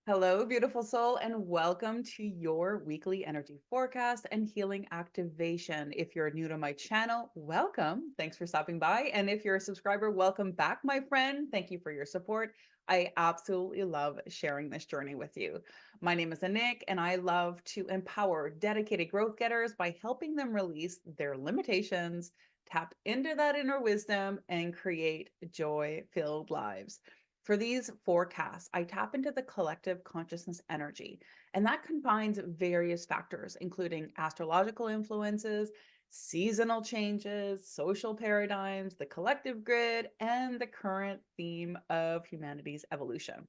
Hello, beautiful soul, and welcome to your weekly energy forecast and healing activation. If you're new to my channel, welcome. Thanks for stopping by. And if you're a subscriber, welcome back, my friend. Thank you for your support. I absolutely love sharing this journey with you. My name is Anik, and I love to empower dedicated growth getters by helping them release their limitations, tap into that inner wisdom, and create joy-filled lives. For these forecasts, I tap into the collective consciousness energy, and that combines various factors, including astrological influences, seasonal changes, social paradigms, the collective grid, and the current theme of humanity's evolution.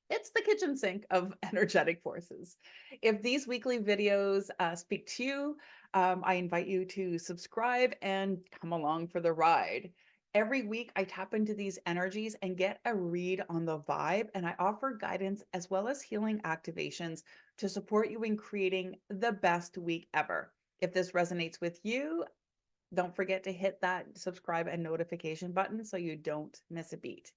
It's the kitchen sink of energetic forces. If these weekly videos speak to you, I invite you to subscribe and come along for the ride. Every week, I tap into these energies and get a read on the vibe, and I offer guidance as well as healing activations to support you in creating the best week ever. If this resonates with you, don't forget to hit that subscribe and notification button so you don't miss a beat.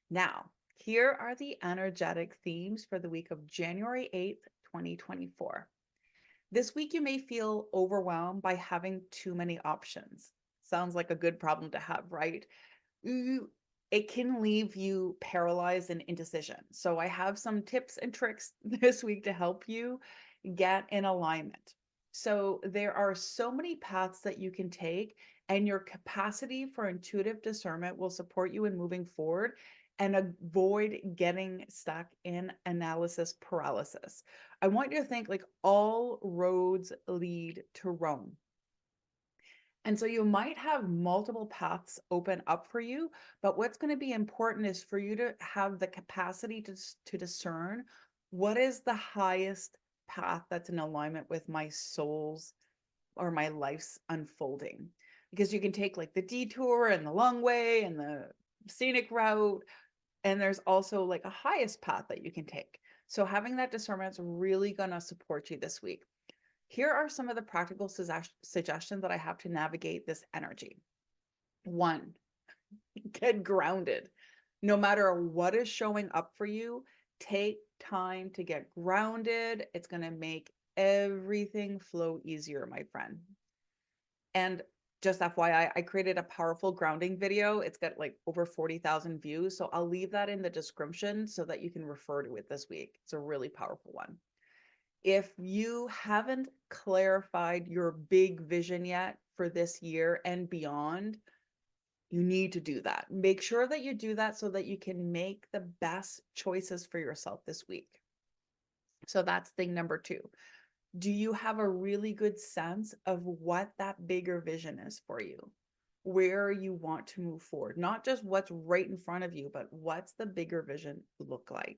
Now, here are the energetic themes for the week of January 8th, 2024. This week, you may feel overwhelmed by having too many options. Sounds like a good problem to have, right? It can leave you paralyzed and indecision. So I have some tips and tricks this week to help you get in alignment. So there are so many paths that you can take, and your capacity for intuitive discernment will support you in moving forward and avoid getting stuck in analysis paralysis. I want you to think like all roads lead to Rome. And so you might have multiple paths open up for you, but what's going to be important is for you to have the capacity to discern what is the highest path that's in alignment with my soul's or my life's unfolding. Because you can take like the detour and the long way and the scenic route, and there's also like a highest path that you can take. So having that discernment is really going to support you this week. Here are some of the practical suggestions that I have to navigate this energy. One, get grounded. No matter what is showing up for you, take time to get grounded. It's going to make everything flow easier, my friend. And just FYI, I created a powerful grounding video. It's got like over 40,000 views. So I'll leave that in the description so that you can refer to it this week. It's a really powerful one. If you haven't clarified your big vision yet for this year and beyond, you need to do that. Make sure that you do that so that you can make the best choices for yourself this week. So that's thing number two. Do you have a really good sense of what that bigger vision is for you? Where you want to move forward? Not just what's right in front of you, but what's the bigger vision look like?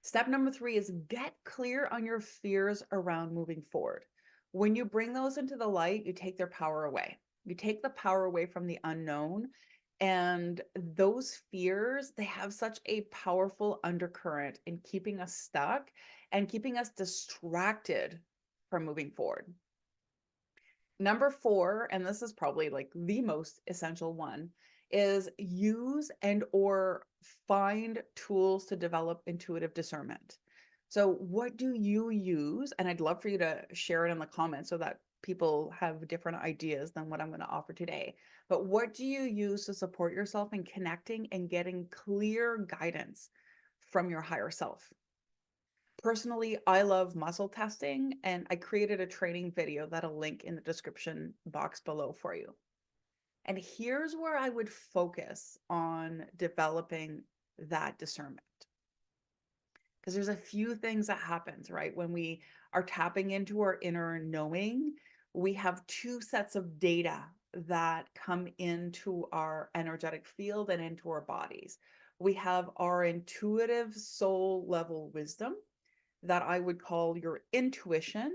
Step number three is get clear on your fears around moving forward. When you bring those into the light, you take their power away. You take the power away from the unknown. And those fears, they have such a powerful undercurrent in keeping us stuck and keeping us distracted from moving forward. Number four, and this is probably like the most essential one, is use and or find tools to develop intuitive discernment. So what do you use? And I'd love for you to share it in the comments so that people have different ideas than what I'm going to offer today. But what do you use to support yourself in connecting and getting clear guidance from your higher self? Personally, I love muscle testing, and I created a training video that'll link in the description box below for you. And here's where I would focus on developing that discernment. Because there's a few things that happens, right? When we are tapping into our inner knowing, we have two sets of data that come into our energetic field and into our bodies. We have our intuitive soul level wisdom that I would call your intuition.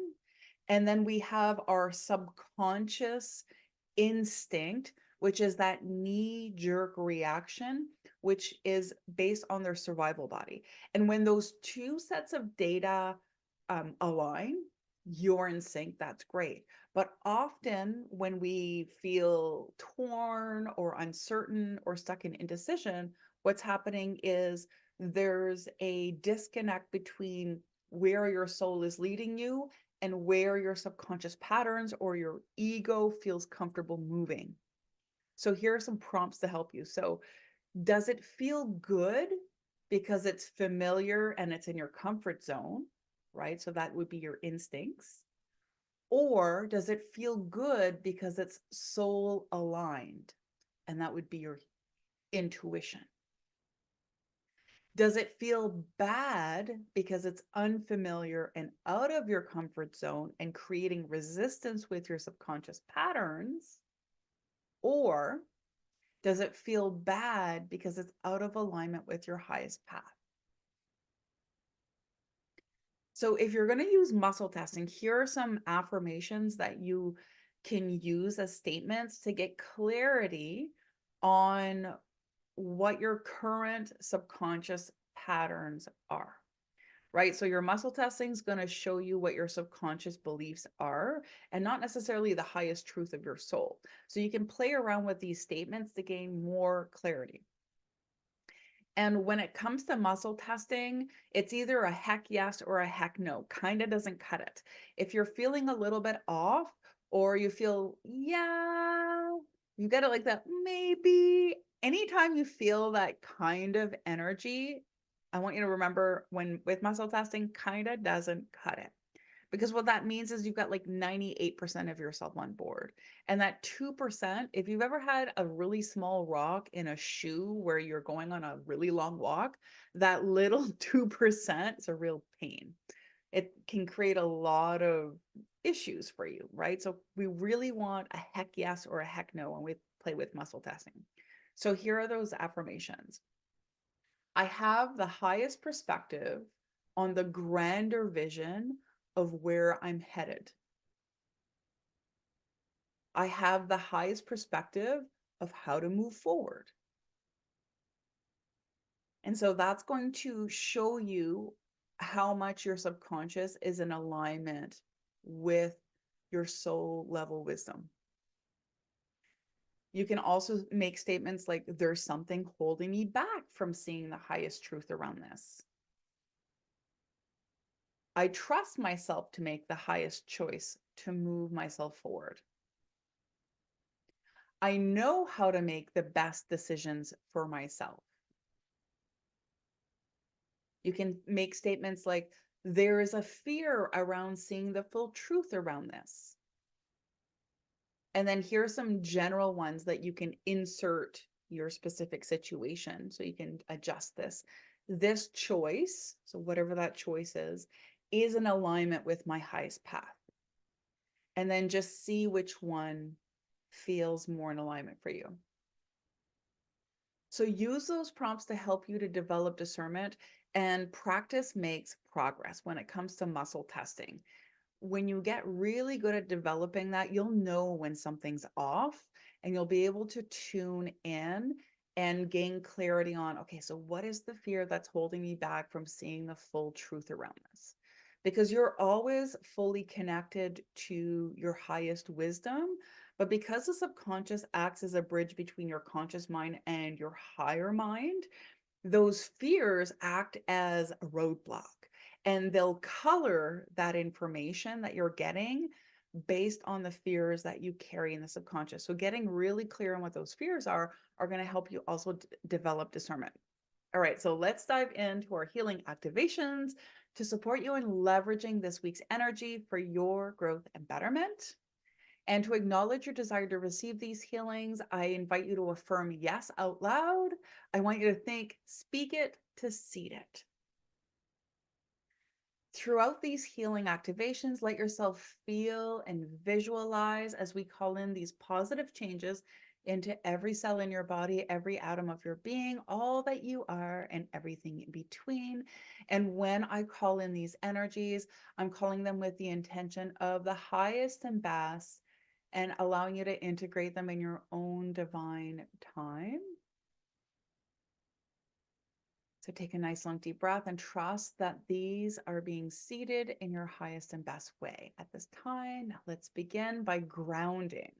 And then we have our subconscious instinct, which is that knee jerk reaction, which is based on their survival body. And when those two sets of data align, you're in sync, that's great. But often when we feel torn or uncertain or stuck in indecision, what's happening is there's a disconnect between where your soul is leading you and where your subconscious patterns or your ego feels comfortable moving. So here are some prompts to help you. So does it feel good because it's familiar and it's in your comfort zone, right? So that would be your instincts. Or does it feel good because it's soul aligned? And that would be your intuition. Does it feel bad because it's unfamiliar and out of your comfort zone and creating resistance with your subconscious patterns? Or does it feel bad because it's out of alignment with your highest path? So if you're going to use muscle testing, here are some affirmations that you can use as statements to get clarity on what your current subconscious patterns are, right? So your muscle testing is going to show you what your subconscious beliefs are and not necessarily the highest truth of your soul. So you can play around with these statements to gain more clarity. And when it comes to muscle testing, it's either a heck yes or a heck no. Kind of doesn't cut it. If you're feeling a little bit off or you feel, yeah, you get it like that, maybe anytime you feel that kind of energy, I want you to remember when with muscle testing, kind of doesn't cut it. Because what that means is you've got like 98% of yourself on board. And that 2%, if you've ever had a really small rock in a shoe where you're going on a really long walk, that little 2% is a real pain. It can create a lot of issues for you, right? So we really want a heck yes or a heck no when we play with muscle testing. So here are those affirmations. I have the highest perspective on the grander vision of where I'm headed. I have the highest perspective of how to move forward. And so that's going to show you how much your subconscious is in alignment with your soul level wisdom. You can also make statements like, there's something holding me back from seeing the highest truth around this. I trust myself to make the highest choice to move myself forward. I know how to make the best decisions for myself. You can make statements like, there is a fear around seeing the full truth around this. And then here's some general ones that you can insert your specific situation so you can adjust this. This choice, so whatever that choice is in alignment with my highest path. And then just see which one feels more in alignment for you. So use those prompts to help you to develop discernment, and practice makes progress when it comes to muscle testing. When you get really good at developing that, you'll know when something's off and you'll be able to tune in and gain clarity on, okay, so what is the fear that's holding me back from seeing the full truth around this? Because you're always fully connected to your highest wisdom. But because the subconscious acts as a bridge between your conscious mind and your higher mind, those fears act as a roadblock, and they'll color that information that you're getting based on the fears that you carry in the subconscious. So getting really clear on what those fears are going to help you also develop discernment. All right, so let's dive into our healing activations to support you in leveraging this week's energy for your growth and betterment. And to acknowledge your desire to receive these healings, I invite you to affirm yes out loud. I want you to think, speak it, to seed it. Throughout these healing activations, let yourself feel and visualize as we call in these positive changes into every cell in your body, every atom of your being, all that you are, and everything in between. And when I call in these energies, I'm calling them with the intention of the highest and best, and allowing you to integrate them in your own divine time. So take a nice long deep breath and trust that these are being seated in your highest and best way at this time. Now let's begin by grounding.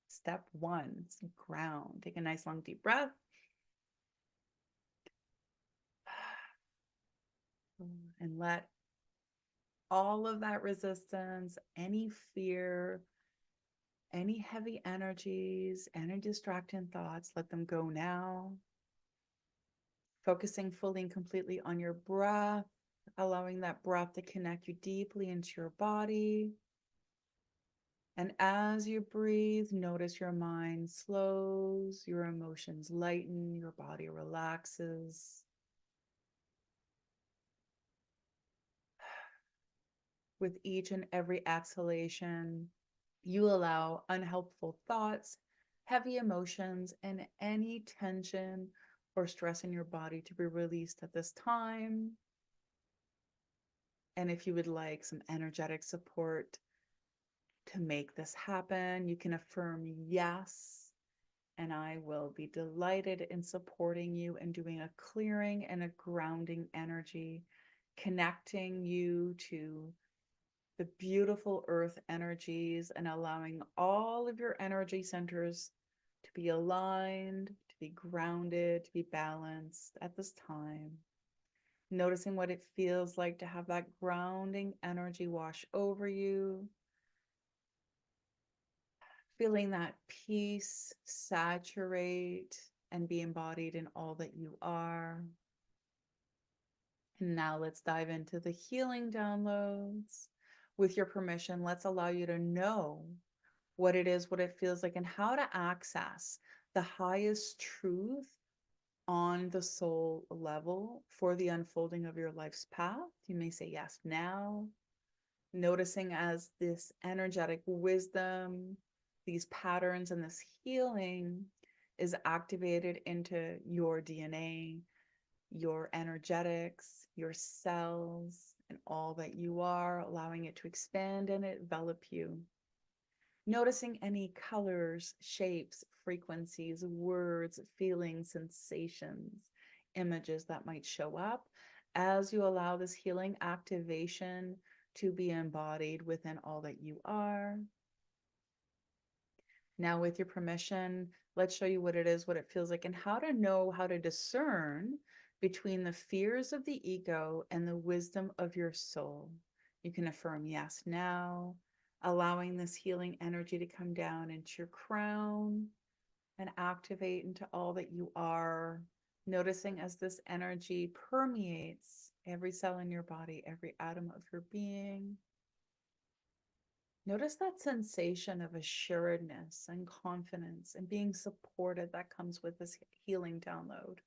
Step one, ground. Take a nice long deep breath. and let all of that resistance, any fear, any heavy energies, any distracting thoughts, let them go now. Focusing fully and completely on your breath, allowing that breath to connect you deeply into your body. And as you breathe, notice your mind slows, your emotions lighten, your body relaxes. With each and every exhalation, you allow unhelpful thoughts, heavy emotions, and any tension or stress in your body to be released at this time. And if you would like some energetic support to make this happen, you can affirm yes, and I will be delighted in supporting you and doing a clearing and a grounding energy, connecting you to the beautiful earth energies and allowing all of your energy centers to be aligned, to be grounded, to be balanced at this time. Noticing what it feels like to have that grounding energy wash over you. Feeling that peace saturate and be embodied in all that you are. And now let's dive into the healing downloads. With your permission, let's allow you to know what it is, what it feels like, and how to access the highest truth on the soul level for the unfolding of your life's path. You may say yes now, noticing as this energetic wisdom, these patterns, and this healing is activated into your DNA, your energetics, your cells, and all that you are, allowing it to expand and envelop you. Noticing any colors, shapes, frequencies, words, feelings, sensations, images that might show up as you allow this healing activation to be embodied within all that you are. Now, with your permission, let's show you what it is, what it feels like, and how to know how to discern between the fears of the ego and the wisdom of your soul. You can affirm yes now, allowing this healing energy to come down into your crown and activate into all that you are, noticing as this energy permeates every cell in your body, every atom of your being. Notice that sensation of assuredness and confidence and being supported that comes with this healing download.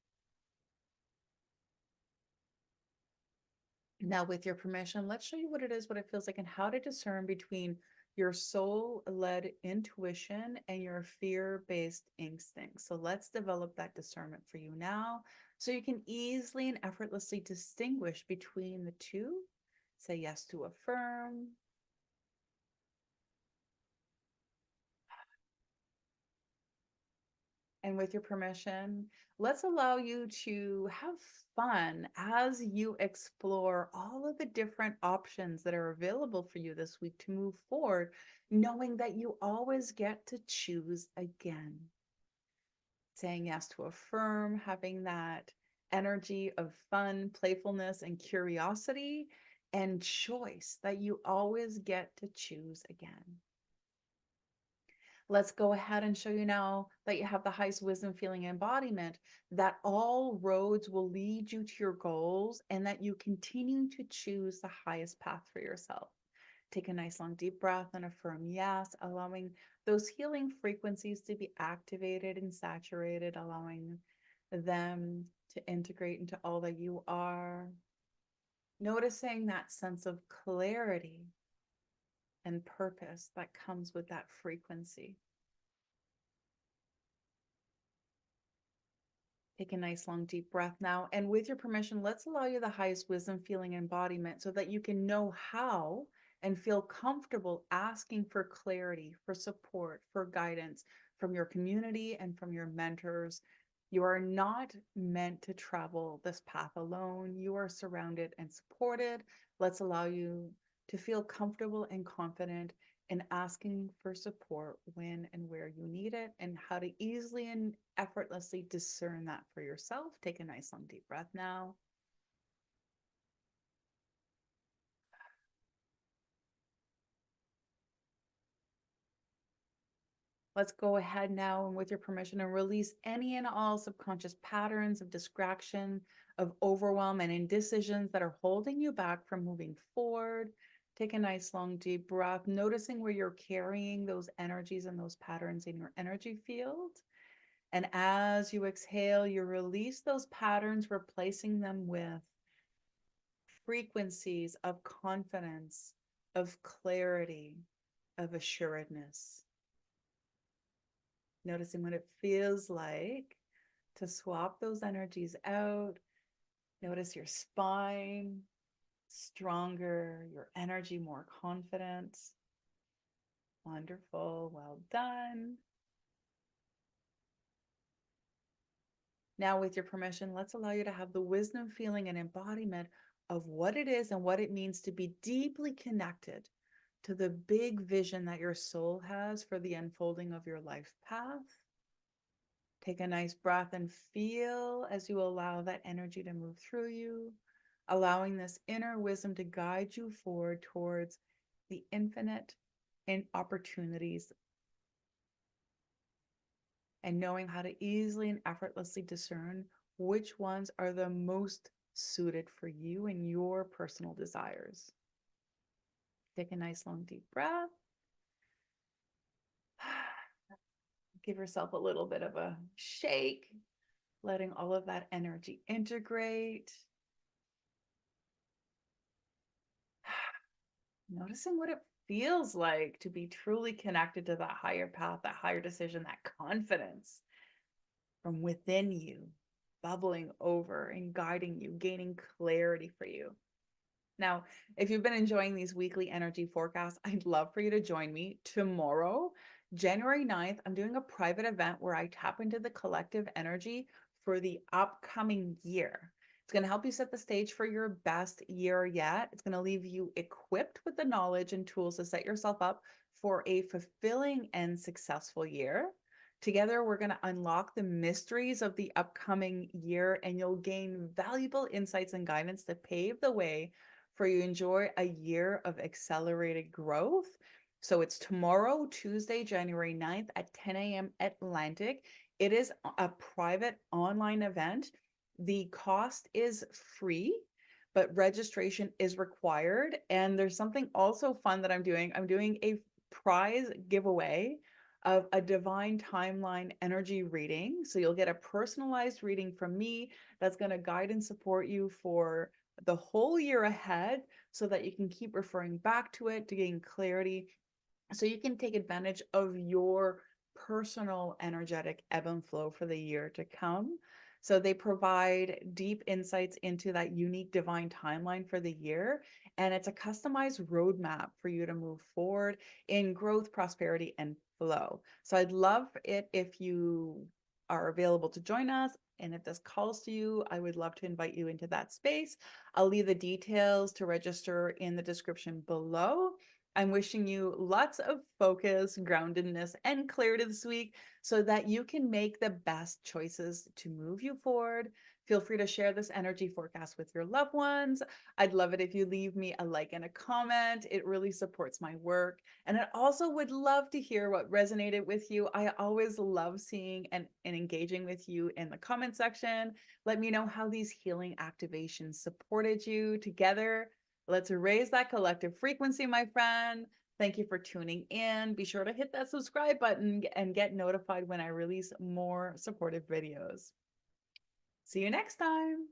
Now, with your permission, let's show you what it is, what it feels like, and how to discern between your soul-led intuition and your fear-based instincts. So let's develop that discernment for you now so you can easily and effortlessly distinguish between the two. Say yes to affirm. And with your permission, let's allow you to have fun as you explore all of the different options that are available for you this week to move forward, knowing that you always get to choose again. Saying yes to affirm, having that energy of fun, playfulness, and curiosity and choice that you always get to choose again. Let's go ahead and show you now that you have the highest wisdom feeling embodiment, that all roads will lead you to your goals and that you continue to choose the highest path for yourself. Take a nice long deep breath and affirm yes, allowing those healing frequencies to be activated and saturated, allowing them to integrate into all that you are. Noticing that sense of clarity and purpose that comes with that frequency. Take a nice long deep breath now. And with your permission, let's allow you the highest wisdom feeling embodiment so that you can know how and feel comfortable asking for clarity, for support, for guidance from your community and from your mentors. You are not meant to travel this path alone. You are surrounded and supported. Let's allow you to feel comfortable and confident and asking for support when and where you need it, and how to easily and effortlessly discern that for yourself. Take a nice long deep breath now. Let's go ahead now and with your permission and release any and all subconscious patterns of distraction, of overwhelm and indecisions that are holding you back from moving forward. Take a nice long deep breath, noticing where you're carrying those energies and those patterns in your energy field. And as you exhale, you release those patterns, replacing them with frequencies of confidence, of clarity, of assuredness. Noticing what it feels like to swap those energies out. Notice your spine stronger, your energy more confident. Wonderful. Well done. Now, with your permission, let's allow you to have the wisdom, feeling, and embodiment of what it is and what it means to be deeply connected to the big vision that your soul has for the unfolding of your life path. Take a nice breath and feel as you allow that energy to move through you, allowing this inner wisdom to guide you forward towards the infinite in opportunities, and knowing how to easily and effortlessly discern which ones are the most suited for you and your personal desires. Take a nice long deep breath. Give yourself a little bit of a shake, letting all of that energy integrate. Noticing what it feels like to be truly connected to that higher path, that higher decision, that confidence from within you, bubbling over and guiding you, gaining clarity for you. Now, if you've been enjoying these weekly energy forecasts, I'd love for you to join me tomorrow, January 9th. I'm doing a private event where I tap into the collective energy for the upcoming year. It's going to help you set the stage for your best year yet. It's going to leave you equipped with the knowledge and tools to set yourself up for a fulfilling and successful year. Together, we're going to unlock the mysteries of the upcoming year, and you'll gain valuable insights and guidance to pave the way for you to enjoy a year of accelerated growth. So it's tomorrow, Tuesday, January 9th at 10 a.m. Atlantic. It is a private online event. The cost is free, but registration is required. And there's something also fun that I'm doing. I'm doing a prize giveaway of a divine timeline energy reading. So you'll get a personalized reading from me that's going to guide and support you for the whole year ahead, so that you can keep referring back to it to gain clarity, so you can take advantage of your personal energetic ebb and flow for the year to come. So they provide deep insights into that unique divine timeline for the year. And it's a customized roadmap for you to move forward in growth, prosperity, and flow. So I'd love it if you are available to join us. And if this calls to you, I would love to invite you into that space. I'll leave the details to register in the description below. I'm wishing you lots of focus, groundedness, and clarity this week so that you can make the best choices to move you forward. Feel free to share this energy forecast with your loved ones. I'd love it if you leave me a like and a comment. It really supports my work. And I also would love to hear what resonated with you. I always love seeing and engaging with you in the comment section. Let me know how these healing activations supported you. Together, let's raise that collective frequency, my friend. Thank you for tuning in. Be sure to hit that subscribe button and get notified when I release more supportive videos. See you next time.